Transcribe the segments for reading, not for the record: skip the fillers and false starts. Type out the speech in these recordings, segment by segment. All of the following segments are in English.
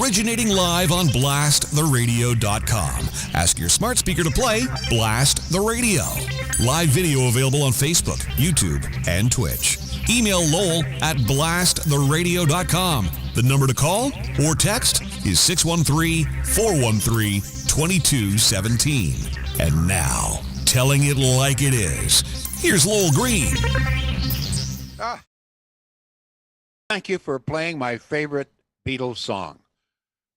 Originating live on blasttheradio.com. Ask your smart speaker to play Blast the Radio. Live video available on Facebook, YouTube, and Twitch. Email Lowell at blasttheradio.com. The number to call or text is 613-413-2217. And now, telling it like it is, here's Lowell Green. Thank you for playing my favorite Beatles song.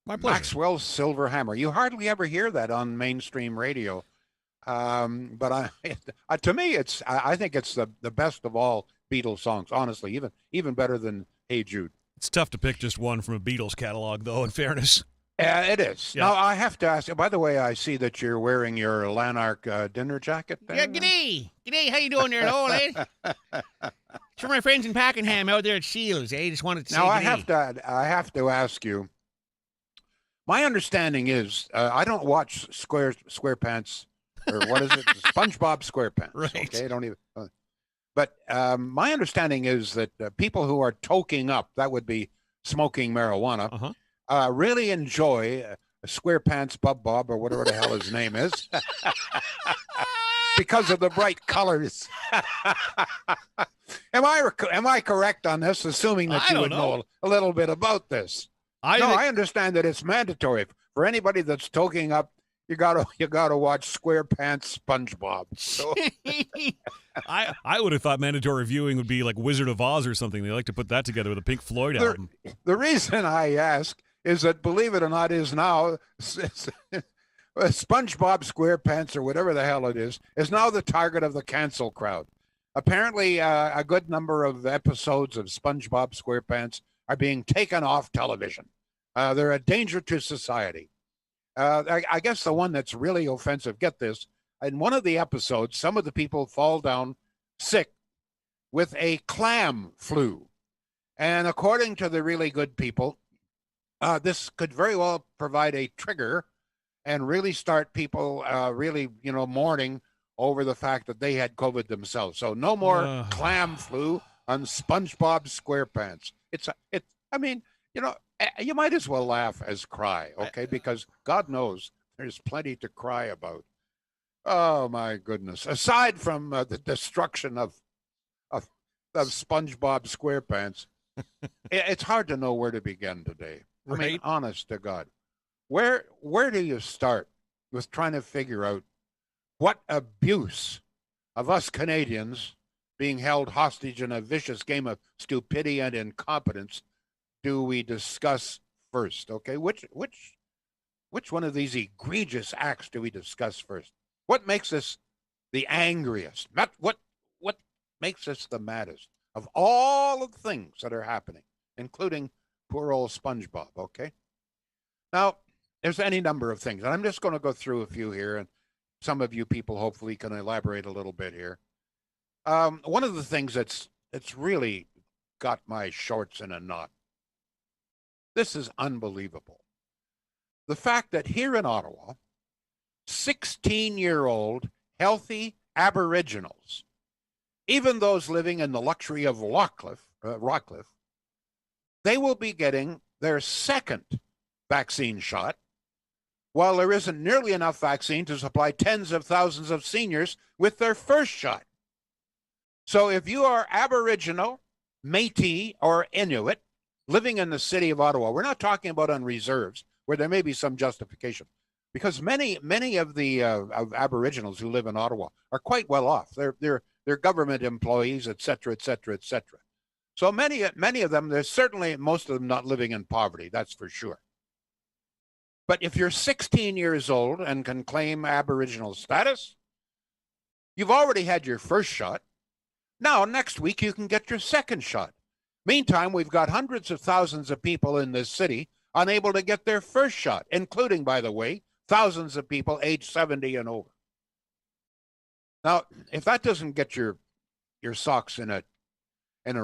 My pleasure. Maxwell's Silver Hammer. You hardly ever hear that on mainstream radio. But to me, I think it's the best of all Beatles songs, honestly, even better than Hey Jude. It's tough to pick just one from a Beatles catalog, though, in fairness. It is. Yeah. Now, I have to ask you, by the way, I see that you're wearing your Lanark dinner jacket there. Yeah, g'day. G'day, how you doing there, Lowell, eh? It's for my friends in Pakenham out there at Shields, eh? Just wanted to say Now, g'day. I have to ask you, my understanding is, I don't watch SquarePants, or what is it? SpongeBob SquarePants. Right. Okay, don't even. But my understanding is that people who are toking up, that would be smoking marijuana, really enjoy SquarePants Bob, or whatever the hell his name is, because of the bright colors. Am I correct on this? Assuming that you would know a little bit about this. I understand that it's mandatory for anybody that's toking up. You gotta watch SquarePants SpongeBob. So. I would have thought mandatory viewing would be like Wizard of Oz or something. They like to put that together with a Pink Floyd album. The reason I ask is that, believe it or not, is now SpongeBob SquarePants, or whatever the hell it is now the target of the cancel crowd. Apparently, a good number of episodes of SpongeBob SquarePants are being taken off television. They're a danger to society. I guess the one that's really offensive, get this, in one of the episodes, some of the people fall down sick with a clam flu. And according to the really good people, this could very well provide a trigger and really start people really, mourning over the fact that they had COVID themselves. So no more clam flu on SpongeBob SquarePants. You might as well laugh as cry, okay? Because God knows there's plenty to cry about. Oh, my goodness. Aside from the destruction of SpongeBob SquarePants, it's hard to know where to begin today. Right. I mean, honest to God. Where do you start with trying to figure out what abuse of us Canadians being held hostage in a vicious game of stupidity and incompetence do we discuss first? Okay, which one of these egregious acts do we discuss first? What makes us the angriest? What makes us the maddest of all of the things that are happening, including poor old SpongeBob? Okay, now there's any number of things, and I'm just going to go through a few here, and some of you people hopefully can elaborate a little bit here. One of the things that's really got my shorts in a knot. This is unbelievable. The fact that here in Ottawa, 16-year-old healthy Aboriginals, even those living in the luxury of Rockcliffe, they will be getting their second vaccine shot, while there isn't nearly enough vaccine to supply tens of thousands of seniors with their first shot. So if you are Aboriginal, Métis, or Inuit, living in the city of Ottawa, we're not talking about on reserves where there may be some justification, because many of the of Aboriginals who live in Ottawa are quite well off. They're government employees, et cetera, et cetera, et cetera. So many of them, there's certainly most of them not living in poverty, that's for sure. But if you're 16 years old and can claim Aboriginal status, you've already had your first shot. Now, next week, you can get your second shot. Meantime, we've got hundreds of thousands of people in this city unable to get their first shot, including, by the way, thousands of people age 70 and over. Now, if that doesn't get your socks in a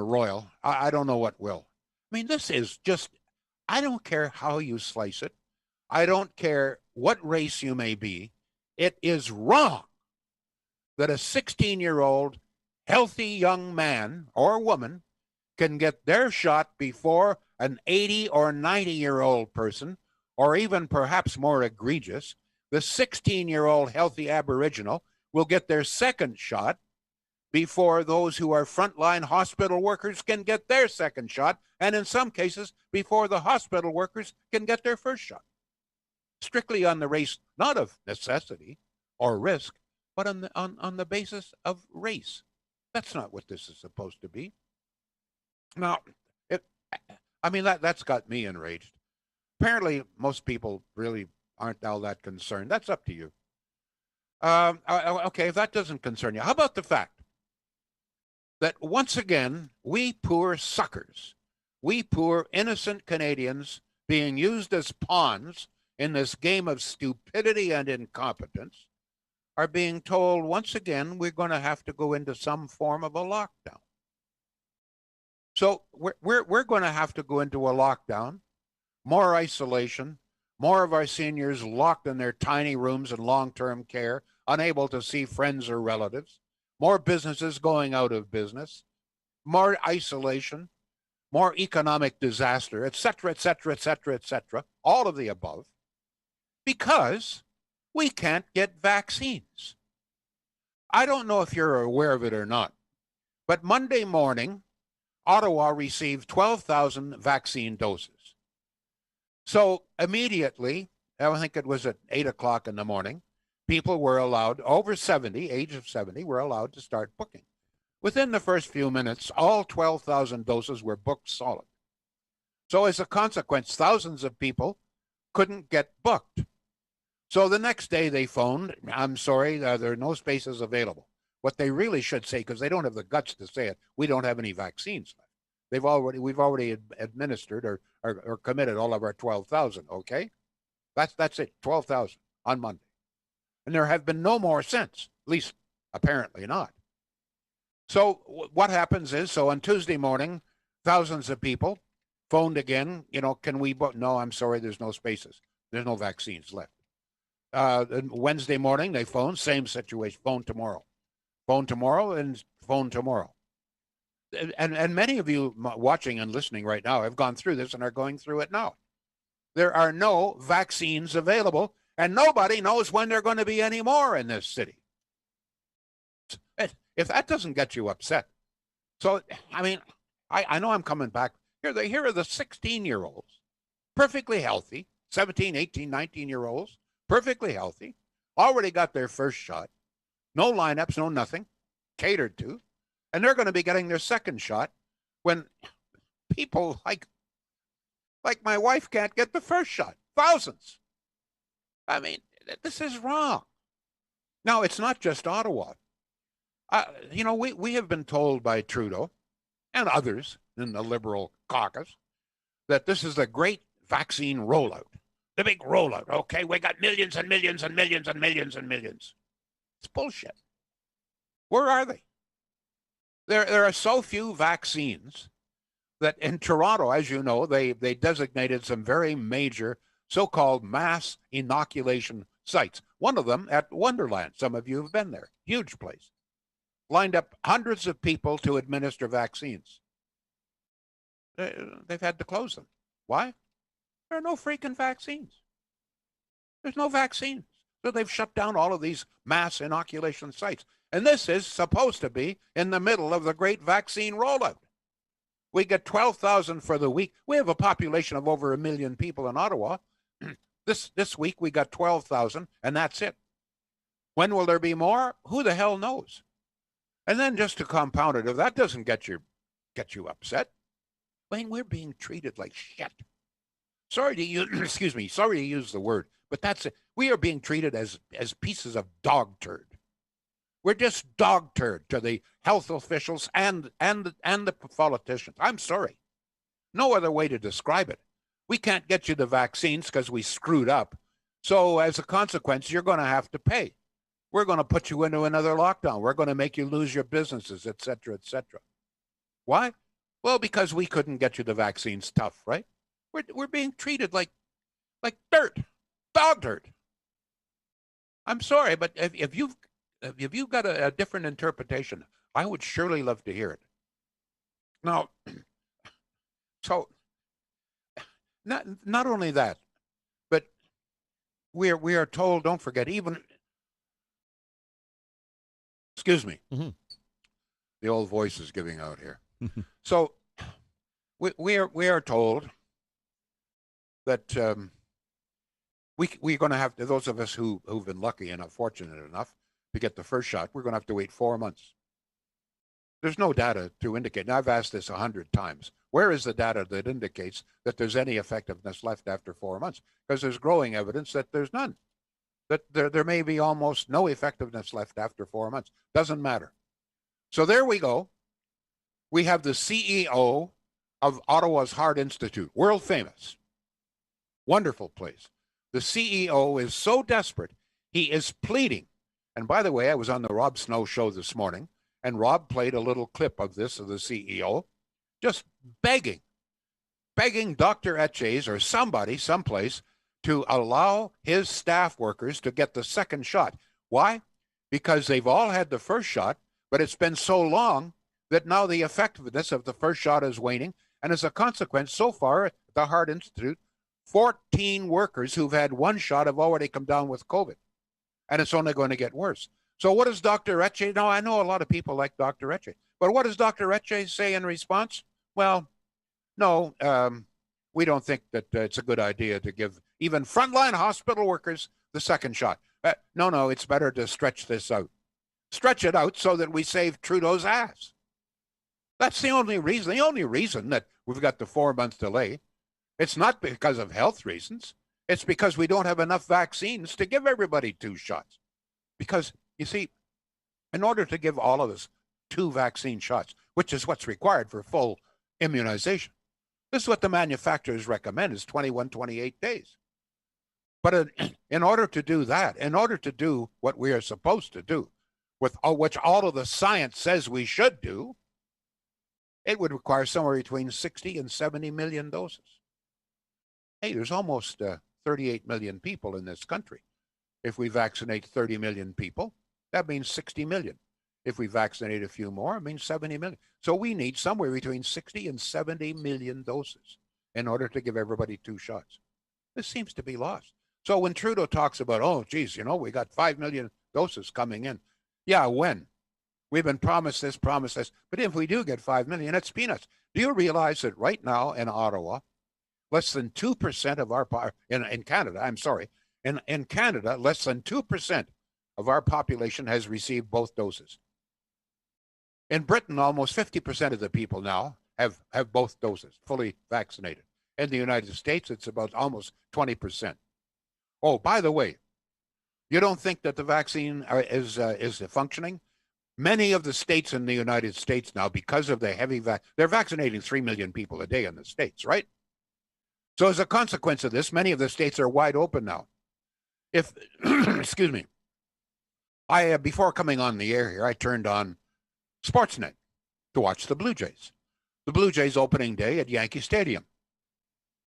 royal, I don't know what will. I mean, this is just, I don't care how you slice it. I don't care what race you may be. It is wrong that a 16-year-old healthy young man or woman can get their shot before an 80 or 90-year-old person, or even perhaps more egregious, the 16-year-old healthy Aboriginal will get their second shot before those who are frontline hospital workers can get their second shot, and in some cases, before the hospital workers can get their first shot. Strictly on the race, not of necessity or risk, but on the basis of race. That's not what this is supposed to be. Now, that's got me enraged. Apparently, most people really aren't all that concerned. That's up to you. Okay, if that doesn't concern you, how about the fact that once again, we poor suckers, we poor innocent Canadians being used as pawns in this game of stupidity and incompetence are being told once again we're going to have to go into some form of a lockdown. So we're going to have to go into a lockdown, more isolation, more of our seniors locked in their tiny rooms in long-term care, unable to see friends or relatives, more businesses going out of business, more isolation, more economic disaster, et cetera, et cetera, et cetera, et cetera, all of the above, because we can't get vaccines. I don't know if you're aware of it or not, but Monday morning, Ottawa received 12,000 vaccine doses. So immediately, I think it was at 8 o'clock in the morning, people were allowed, over 70, age of 70, were allowed to start booking. Within the first few minutes, all 12,000 doses were booked solid. So as a consequence, thousands of people couldn't get booked. So the next day they phoned, I'm sorry, there are no spaces available. What they really should say, because they don't have the guts to say it, we don't have any vaccines left. We've already administered or committed all of our 12,000, okay? That's it, 12,000 on Monday. And there have been no more since, at least apparently not. So what happens is, so on Tuesday morning, thousands of people phoned again, can we book? No, I'm sorry, there's no spaces. There's no vaccines left. Wednesday morning, they phoned, same situation, phone tomorrow. Phone tomorrow and phone tomorrow. And many of you watching and listening right now have gone through this and are going through it now. There are no vaccines available, and nobody knows when there are going to be any more in this city. If that doesn't get you upset. So, I know I'm coming back. Here are the 16-year-olds, perfectly healthy, 17, 18, 19-year-olds, perfectly healthy, already got their first shot, no lineups, no nothing, catered to, and they're going to be getting their second shot when people like my wife can't get the first shot. Thousands. This is wrong. Now, it's not just Ottawa. We have been told by Trudeau and others in the Liberal caucus that this is a great vaccine rollout. The big rollout, okay? We got millions and millions and millions and millions and millions. It's bullshit. Where are they? There are so few vaccines that in Toronto, as you know, they designated some very major so-called mass inoculation sites. One of them at Wonderland. Some of you have been there. Huge place. Lined up hundreds of people to administer vaccines. They've had to close them. Why? There are no freaking vaccines. There's no vaccines. So they've shut down all of these mass inoculation sites. And this is supposed to be in the middle of the great vaccine rollout. We get 12,000 for the week. We have a population of over 1 million people in Ottawa. This week we got 12,000, and that's it. When will there be more? Who the hell knows? And then just to compound it, if that doesn't get you upset, we're being treated like shit. Sorry to use, sorry to use the word, but that's it. We are being treated as pieces of dog turd. We're just dog turd to the health officials and the politicians. I'm sorry. No other way to describe it. We can't get you the vaccines because we screwed up. So as a consequence, you're going to have to pay. We're going to put you into another lockdown. We're going to make you lose your businesses, et cetera, et cetera. Why? Well, because we couldn't get you the vaccines. Tough, right? We're being treated like dirt, dog dirt. I'm sorry, but if you've got a different interpretation, I would surely love to hear it. Now, so not only that, but we are told, don't forget, even, excuse me, the old voice is giving out here. So we are told that we're going to have to, those of us who've been lucky enough, fortunate enough to get the first shot, we're going to have to wait 4 months. There's no data to indicate, and I've asked this 100 times, where is the data that indicates that there's any effectiveness left after 4 months? Because there's growing evidence that there's none, that there may be almost no effectiveness left after 4 months. Doesn't matter. So there we go. We have the CEO of Ottawa's Heart Institute, world famous, wonderful place. The CEO is so desperate, he is pleading. And by the way, I was on the Rob Snow show this morning, and Rob played a little clip of this, of the CEO, just begging Dr. Etches or somebody, someplace, to allow his staff workers to get the second shot. Why? Because they've all had the first shot, but it's been so long that now the effectiveness of the first shot is waning. And as a consequence, so far at the Heart Institute, 14 workers who've had one shot have already come down with COVID. And it's only going to get worse. So what does Dr. Etche? Now, I know a lot of people like Dr. Etche, but what does Dr. Etche say in response? Well, no, we don't think that it's a good idea to give even frontline hospital workers the second shot. No, it's better to stretch this out. Stretch it out so that we save Trudeau's ass. That's the only reason that we've got the 4 month delay. It's not because of health reasons. It's because we don't have enough vaccines to give everybody 2 shots. Because, you see, in order to give all of us 2 vaccine shots, which is what's required for full immunization, this is what the manufacturers recommend, is 21, 28 days. But in order to do that, in order to do what we are supposed to do, with which all of the science says we should do, it would require somewhere between 60 and 70 million doses. Hey, there's almost 38 million people in this country. If we vaccinate 30 million people, that means 60 million. If we vaccinate a few more, it means 70 million. So we need somewhere between 60 and 70 million doses in order to give everybody 2 shots. This seems to be lost. So when Trudeau talks about, oh, geez, we got 5 million doses coming in. Yeah, when? We've been promised this. But if we do get 5 million, it's peanuts. Do you realize that right now in Ottawa, less than 2% of our, in Canada, I'm sorry, in Canada, less than 2% of our population has received both doses. In Britain, almost 50% of the people now have both doses, fully vaccinated. In the United States, it's about almost 20%. Oh, by the way, you don't think that the vaccine is functioning? Many of the states in the United States now, because of the heavy they're vaccinating 3 million people a day in the States, right? So as a consequence of this, many of the states are wide open now. If, excuse me, before coming on the air here, I turned on Sportsnet to watch the Blue Jays. The Blue Jays opening day at Yankee Stadium.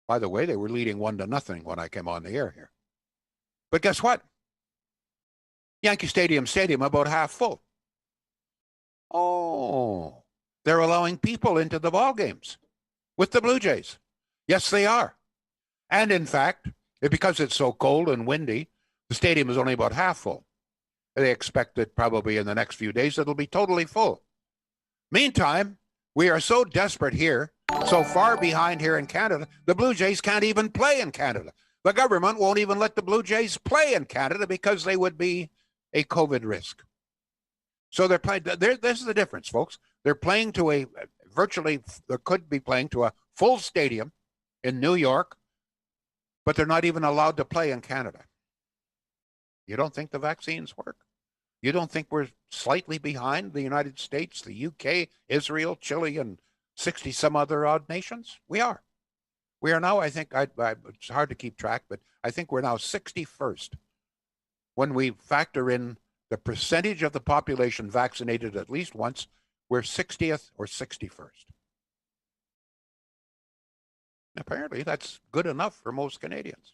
By the way, they were leading 1-0 when I came on the air here. But guess what? Yankee Stadium about half full. Oh, they're allowing people into the ball games with the Blue Jays. Yes, they are. And in fact, because it's so cold and windy, the stadium is only about half full. They expect that probably in the next few days it'll be totally full. Meantime, we are so desperate here, so far behind here in Canada, the Blue Jays can't even play in Canada. The government won't even let the Blue Jays play in Canada because they would be a COVID risk. So they're playing. This is the difference, folks. They're playing to they could be playing to a full stadium in New York, but they're not even allowed to play in Canada. You don't think the vaccines work? You don't think we're slightly behind the United States, the UK, Israel, Chile, and 60 some other odd nations? We are. We are now, I think, it's hard to keep track, but I think we're now 61st when we factor in the percentage of the population vaccinated at least once. We're 60th or 61st. Apparently, that's good enough for most Canadians.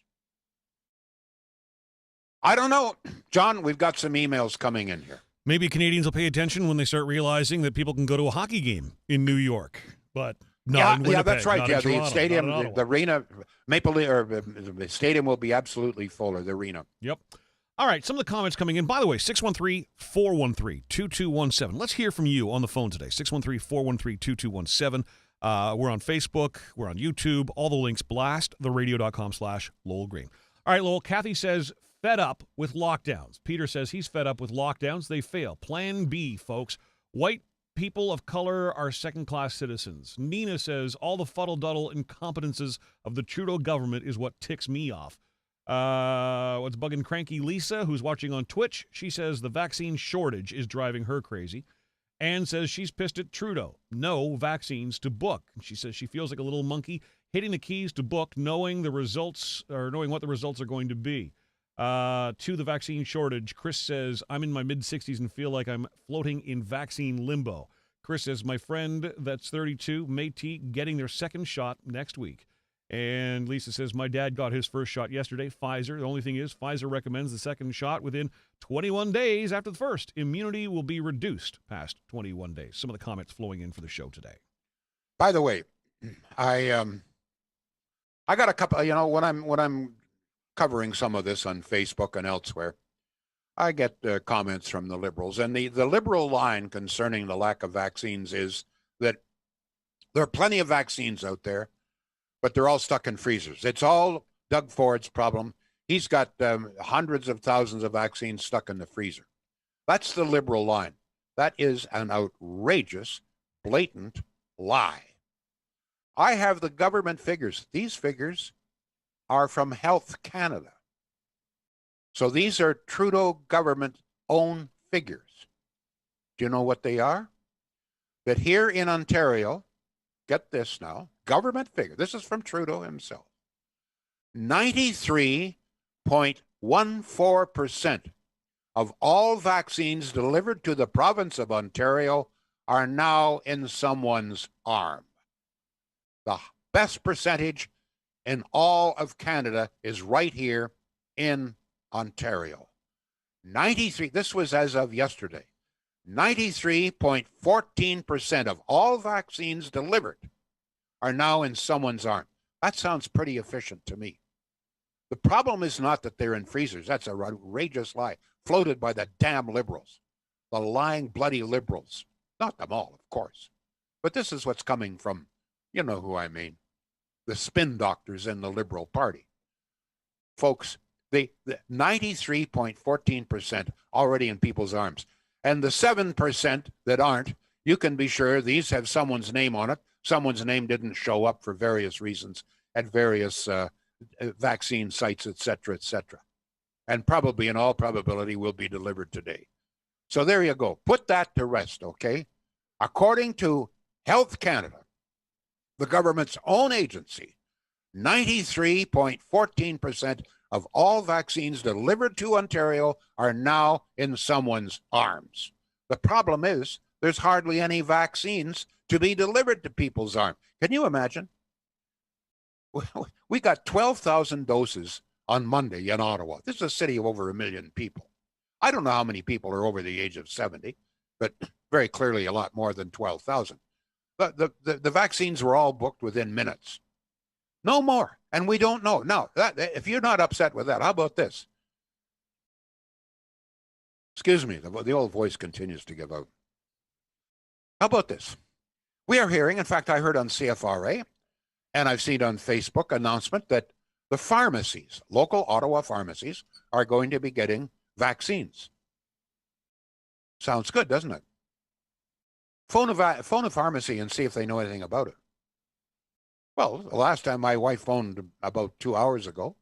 I don't know. John, we've got some emails coming in here. Maybe Canadians will pay attention when they start realizing that people can go to a hockey game in New York. But Not in yeah, Winnipeg, that's right. not Yeah, in Toronto, the stadium, not in the Ottawa. arena, Maple Leaf, or the stadium will be absolutely full, or the arena. Yep. All right, some of the comments coming in. By the way, 613-413-2217. Let's hear from you on the phone today. 613-413-2217. We're on Facebook. We're on YouTube. All the links, blasttheradio.com/Lowell Green. All right, Lowell, Kathy says, fed up with lockdowns. Peter says he's fed up with lockdowns. They fail. Plan B, folks. White people of color are second-class citizens. Nina says, all the fuddle-duddle incompetences of the Trudeau government is what ticks me off. What's bugging cranky Lisa, who's watching on Twitch? She says the vaccine shortage is driving her crazy. Anne says she's pissed at Trudeau. No vaccines to book. She says she feels like a little monkey hitting the keys to book, knowing the results or knowing what the results are going to be. To the vaccine shortage, Chris says, I'm in my mid-60s and feel like I'm floating in vaccine limbo. Chris says, my friend that's 32, Métis, getting their second shot next week. And Lisa says, my dad got his first shot yesterday, Pfizer. The only thing is, Pfizer recommends the second shot within 21 days after the first. Immunity will be reduced past 21 days. Some of the comments flowing in for the show today. By the way, I got a couple. When I'm covering some of this on Facebook and elsewhere, I get comments from the Liberals, and the Liberal line concerning the lack of vaccines is that there are plenty of vaccines out there, but they're all stuck in freezers. It's all Doug Ford's problem. He's got hundreds of thousands of vaccines stuck in the freezer. That's the Liberal line. That is an outrageous, blatant lie. I have the government figures. These figures are from Health Canada. So these are Trudeau government-owned figures. Do you know what they are? That here in Ontario, get this now, government figure, this is from Trudeau himself, 93.14% of all vaccines delivered to the province of Ontario are now in someone's arm. The best percentage in all of Canada is right here in Ontario. 93, this was as of yesterday, 93.14% of all vaccines delivered are now in someone's arm. That sounds pretty efficient to me. The problem is not that they're in freezers. That's an outrageous lie, floated by the damn Liberals, the lying, bloody Liberals. Not them all, of course. But this is what's coming from, you know who I mean, the spin doctors in the Liberal Party. Folks, the 93.14% already in people's arms. And the 7% that aren't, you can be sure these have someone's name on it. Someone's name didn't show up for various reasons at various vaccine sites, et cetera, and probably in all probability will be delivered today. So there you go. Put that to rest, okay? According to Health Canada, the government's own agency, 93.14% of all vaccines delivered to Ontario are now in someone's arms. The problem is there's hardly any vaccines to be delivered to people's arms. Can you imagine? We got 12,000 doses on Monday in Ottawa. This is a city of over 1 million people. I don't know how many people are over the age of 70, but very clearly a lot more than 12,000. But the vaccines were all booked within minutes. No more. And we don't know. Now, if you're not upset with that, how about this? Excuse me, the old voice continues to give out. How about this? We are hearing, in fact, I heard on CFRA, and I've seen on Facebook announcement that the pharmacies, local Ottawa pharmacies, are going to be getting vaccines. Sounds good, doesn't it? Phone a pharmacy and see if they know anything about it. Well, the last time my wife phoned about 2 hours ago,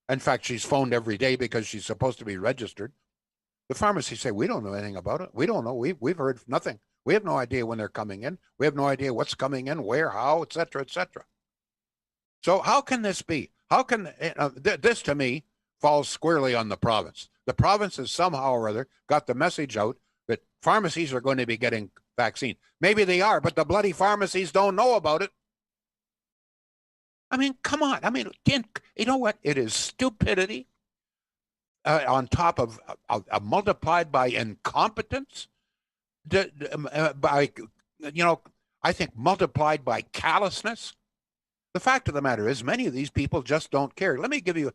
in fact, she's phoned every day because she's supposed to be registered. The pharmacy say, we don't know anything about it. We don't know. We've heard nothing. We have no idea when they're coming in. We have no idea what's coming in, where, how, et cetera, et cetera. So how can this be? How can this, to me, falls squarely on the province. The province has somehow or other got the message out that pharmacies are going to be getting vaccine. Maybe they are, but the bloody pharmacies don't know about it. I mean, come on. I mean, you know what? It is stupidity on top of multiplied by incompetence, by, I think multiplied by callousness. The fact of the matter is, many of these people just don't care. Let me give you,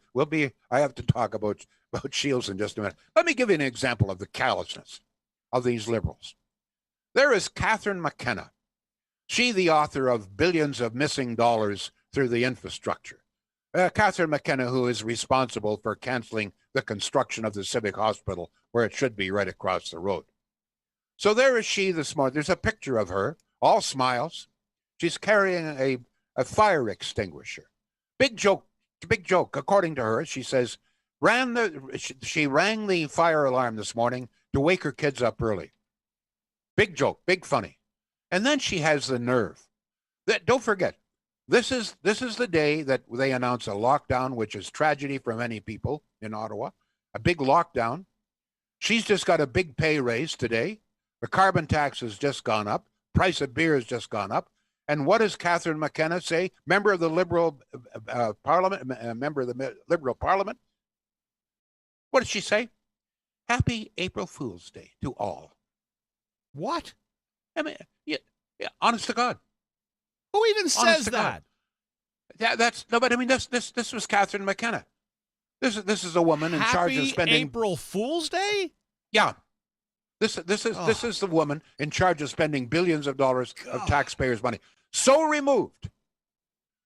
I have to talk about Shields in just a minute. Let me give you an example of the callousness of these liberals. There is Catherine McKenna. She, the author of billions of missing dollars through the infrastructure. Catherine McKenna, who is responsible for canceling the construction of the Civic Hospital, where it should be right across the road. So there is she this morning. There's a picture of her, all smiles. She's carrying a fire extinguisher. Big joke, according to her. She says, she rang the fire alarm this morning to wake her kids up early. Big joke, big funny. And then she has the nerve. Don't forget, this is the day that they announce a lockdown, which is tragedy for many people in Ottawa, a big lockdown. She's just got a big pay raise today. The carbon tax has just gone up. Price of beer has just gone up. And what does Catherine McKenna say? Member of the Liberal Parliament. What does she say? Happy April Fool's Day to all. What? I mean, yeah, honest to God. Who even says that? That's no, but I mean, this was Catherine McKenna. This is a woman in charge of spending. April Fool's Day? Yeah. This is the woman in charge of spending billions of dollars of taxpayers' money. So removed,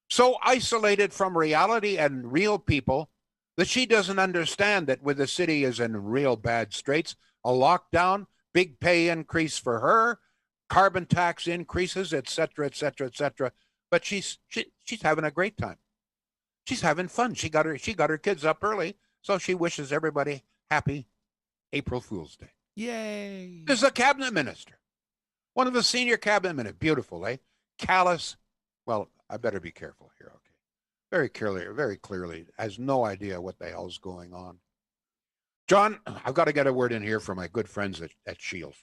so isolated from reality and real people that she doesn't understand that when the city is in real bad straits, a lockdown, big pay increase for her, carbon tax increases, et cetera, et cetera, et cetera. But she's having a great time. She's having fun. She got her kids up early, so she wishes everybody happy April Fool's Day. Yay. This is a cabinet minister. One of the senior cabinet ministers. Beautiful, eh? Callous. Well, I better be careful here, okay? Very clearly, has no idea what the hell's going on. John, I've got to get a word in here for my good friends at Shields.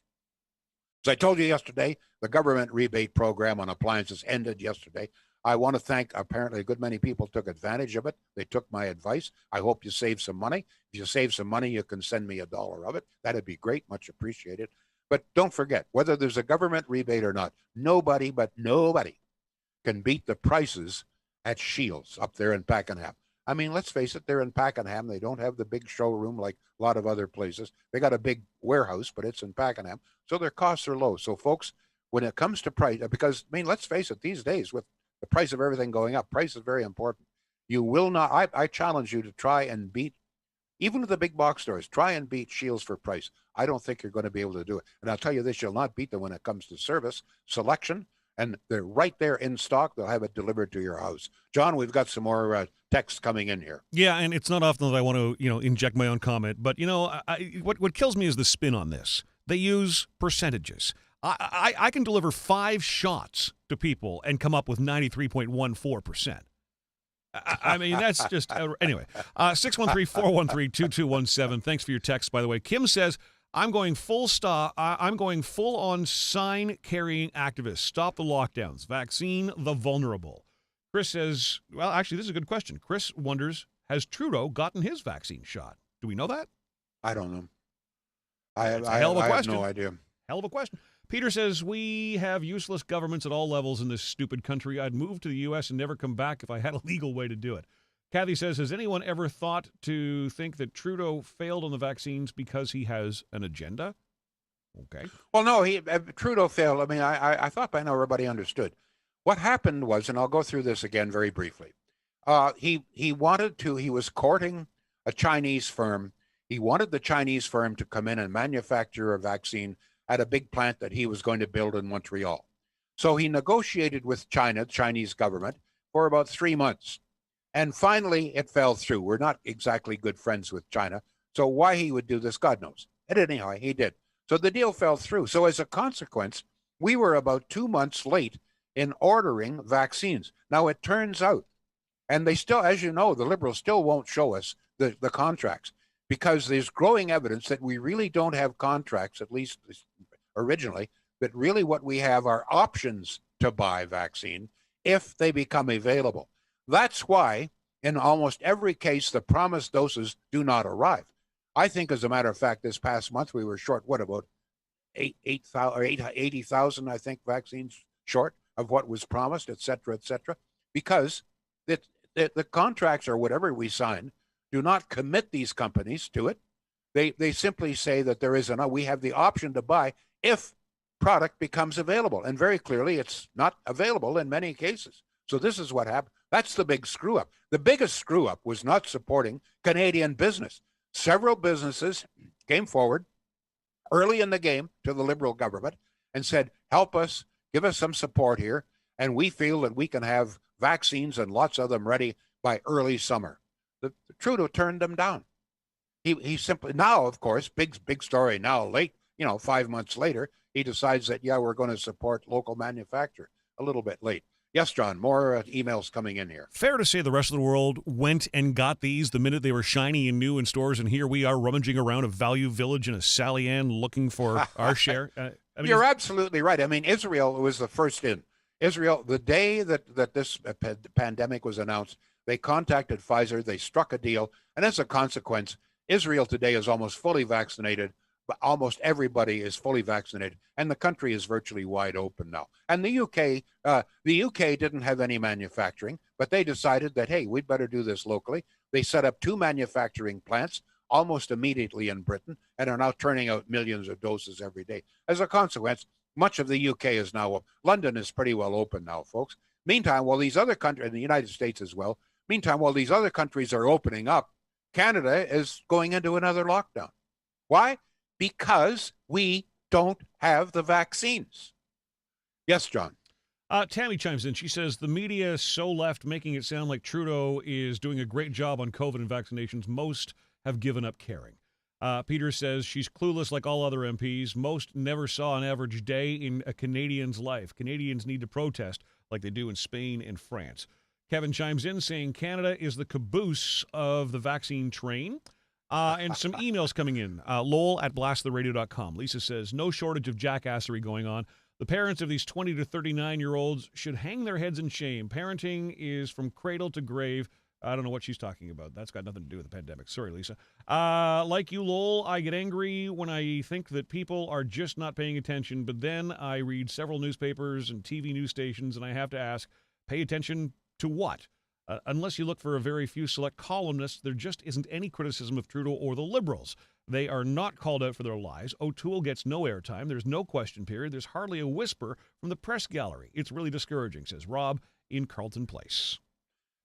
As I told you yesterday, the government rebate program on appliances ended yesterday. I want to thank, apparently a good many people took advantage of it. They took my advice. I hope you save some money. If you save some money, you can send me $1 of it. That'd be great, much appreciated. But don't forget, whether there's a government rebate or not, nobody can beat the prices at Shields up there in Pakenham. I mean, let's face it, they're in Pakenham. They don't have the big showroom like a lot of other places. They got a big warehouse, but it's in Pakenham. So their costs are low. So folks, when it comes to price, because, I mean, let's face it, these days with the price of everything going up, price is very important. You will not, I challenge you to try and beat, even with the big box stores, try and beat Shields for price. I don't think you're going to be able to do it. And I'll tell you this, you'll not beat them when it comes to service, selection, and they're right there in stock. They'll have it delivered to your house. John, we've got some more text coming in here. Yeah, and it's not often that I want to, inject my own comment, but, what kills me is the spin on this. They use percentages. I can deliver 5 shots to people and come up with 93.14%. I mean, that's just anyway. 613-413-2217. Thanks for your text, by the way. Kim says, I'm going full on sign carrying activist. Stop the lockdowns. Vaccine the vulnerable. Chris says, well, actually, this is a good question. Chris wonders, has Trudeau gotten his vaccine shot? Do we know that? I don't know. I have no idea. Hell of a question. Peter says, we have useless governments at all levels in this stupid country. I'd move to the U.S. and never come back if I had a legal way to do it. Kathy says, has anyone ever thought to think that Trudeau failed on the vaccines because he has an agenda? Okay. Well, no, Trudeau failed. I mean, I thought by now everybody understood. What happened was, and I'll go through this again very briefly, he was courting a Chinese firm. He wanted the Chinese firm to come in and manufacture a vaccine at a big plant that he was going to build in Montreal. So he negotiated with China, the Chinese government, for about 3 months. And finally, it fell through. We're not exactly good friends with China. So why he would do this, God knows. And anyhow, he did. So the deal fell through. So as a consequence, we were about 2 months late in ordering vaccines. Now, it turns out, and they still, as you know, the Liberals still won't show us the contracts, because there's growing evidence that we really don't have contracts, at least originally, that really what we have are options to buy vaccine if they become available. That's why, in almost every case, the promised doses do not arrive. I think, as a matter of fact, this past month we were short, about 80,000, I think, vaccines short of what was promised, et cetera, because the contracts or whatever we sign do not commit these companies to it. They simply say that we have the option to buy if product becomes available. And very clearly, it's not available in many cases. So this is what happened. That's the big screw up. The biggest screw up was not supporting Canadian business. Several businesses came forward early in the game to the Liberal government and said, help us, give us some support here. And we feel that we can have vaccines and lots of them ready by early summer. The Trudeau turned them down. He simply, now, of course, big story now, late, 5 months later, he decides that, we're going to support local manufacture. A little bit late. Yes, John, more emails coming in here. Fair to say the rest of the world went and got these the minute they were shiny and new in stores, and here we are rummaging around a Value Village in a Sally Ann looking for our share. You're absolutely right. I mean, Israel was the first in. Israel, the day that this pandemic was announced, they contacted Pfizer, they struck a deal, and as a consequence, Israel today is almost fully vaccinated. But almost everybody is fully vaccinated, and the country is virtually wide open now. And the UK didn't have any manufacturing, but they decided that, hey, we'd better do this locally. They set up 2 manufacturing plants almost immediately in Britain and are now turning out millions of doses every day. As a consequence, much of the UK is now up. London is pretty well open now, folks. Meantime, while these other countries, and the United States as well, while these other countries are opening up, Canada is going into another lockdown. Why? Because we don't have the vaccines. Yes, John. Tammy chimes in. She says, the media is so left, making it sound like Trudeau is doing a great job on COVID and vaccinations. Most have given up caring. Peter says she's clueless like all other MPs. Most never saw an average day in a Canadian's life. Canadians need to protest like they do in Spain and France. Kevin chimes in saying Canada is the caboose of the vaccine train. And some emails coming in. Lowell at blasttheradio.com. Lisa says, no shortage of jackassery going on. The parents of these 20 to 39-year-olds should hang their heads in shame. Parenting is from cradle to grave. I don't know what she's talking about. That's got nothing to do with the pandemic. Sorry, Lisa. Like you, Lowell, I get angry when I think that people are just not paying attention, but then I read several newspapers and TV news stations, and I have to ask, pay attention to what? Unless you look for a very few select columnists, there just isn't any criticism of Trudeau or the Liberals. They are not called out for their lies. O'Toole gets no airtime. There's no question period. There's hardly a whisper from the press gallery. It's really discouraging, says Rob in Carleton Place.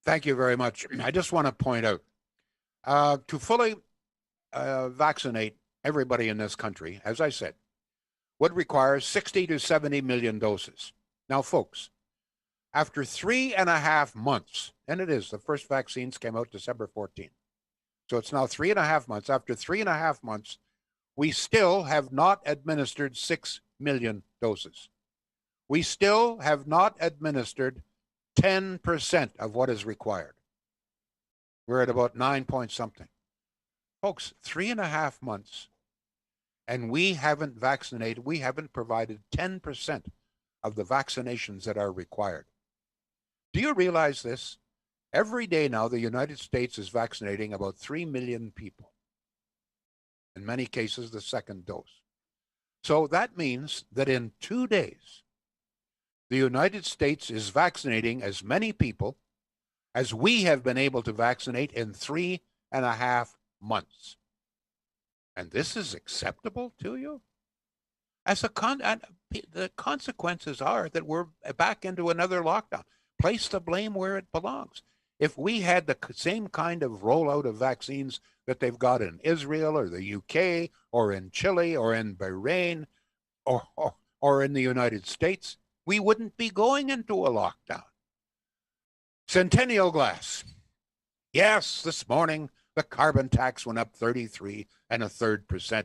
Thank you very much. I just want to point out, to fully vaccinate everybody in this country, as I said, would require 60 to 70 million doses. Now, folks, after 3.5 months, and it is, the first vaccines came out December 14th. So it's now 3.5 months. After 3.5 months, we still have not administered 6 million doses. We still have not administered 10% of what is required. We're at about 9 point something. Folks, 3.5 months, and we haven't vaccinated, we haven't provided 10% of the vaccinations that are required. Do you realize this? Every day now, the United States is vaccinating about 3 million people. In many cases, the second dose. So that means that in 2 days, the United States is vaccinating as many people as we have been able to vaccinate in 3.5 months. And this is acceptable to you? The consequences are that we're back into another lockdown. Place the blame where it belongs. If we had the same kind of rollout of vaccines that they've got in Israel or the UK or in Chile or in Bahrain or in the United States, we wouldn't be going into a lockdown. Centennial Glass. Yes, this morning the carbon tax went up 33.33%.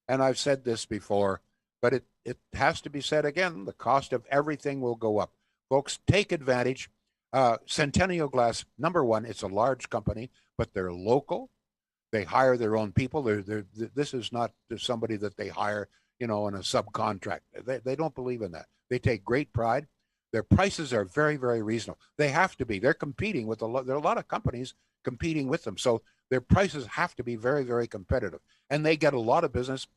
And I've said this before, but it has to be said again. The cost of everything will go up. Folks, take advantage. Centennial Glass, number one, it's a large company, but they're local. They hire their own people. This is not somebody that they hire, in a subcontract. They don't believe in that. They take great pride. Their prices are very, very reasonable. They have to be. They're competing with there are a lot of companies competing with them. So their prices have to be very, very competitive. And they get a lot of business,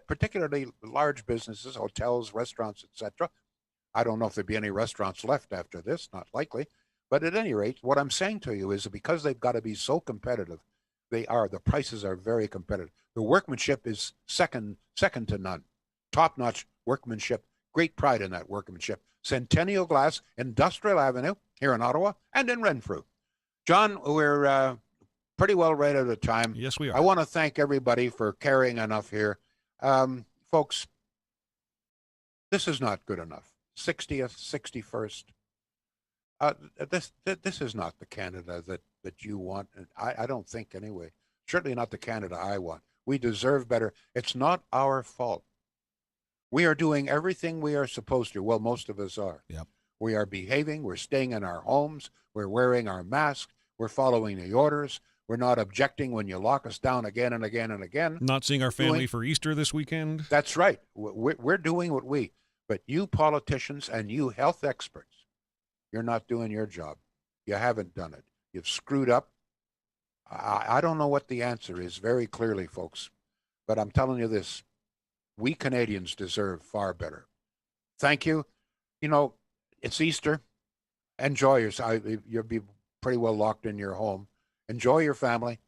particularly large businesses, hotels, restaurants, etc. I don't know if there'd be any restaurants left after this, not likely. But at any rate, what I'm saying to you is that because they've got to be so competitive, the prices are very competitive. The workmanship is second to none. Top-notch workmanship, great pride in that workmanship. Centennial Glass, Industrial Avenue, here in Ottawa, and in Renfrew. John, we're pretty well right out of time. Yes, we are. I want to thank everybody for caring enough here. Folks, this is not good enough. 60th, 61st. This is not the Canada that you want. I don't think anyway. Certainly not the Canada I want. We deserve better. It's not our fault. We are doing everything we are supposed to. Well, most of us are. Yep. We are behaving. We're staying in our homes. We're wearing our masks. We're following the orders. We're not objecting when you lock us down again and again and again. Not seeing our family for Easter this weekend. That's right. We're doing what we. But you politicians and you health experts, you're not doing your job. You haven't done it. You've screwed up. I don't know what the answer is very clearly, folks. But I'm telling you this. We Canadians deserve far better. Thank you. You know, it's Easter. Enjoy yourself. You'll be pretty well locked in your home. Enjoy your family.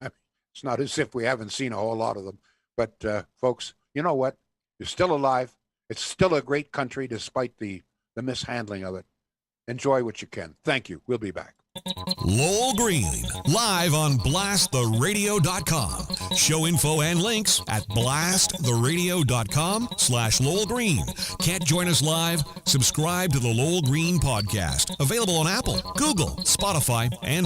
It's not as if we haven't seen a whole lot of them. But, folks, you know what? You're still alive. It's still a great country despite the mishandling of it. Enjoy what you can. Thank you. We'll be back. Lowell Green, live on blasttheradio.com. Show info and links at blasttheradio.com/Lowell Green. Can't join us live? Subscribe to the Lowell Green podcast. Available on Apple, Google, Spotify, and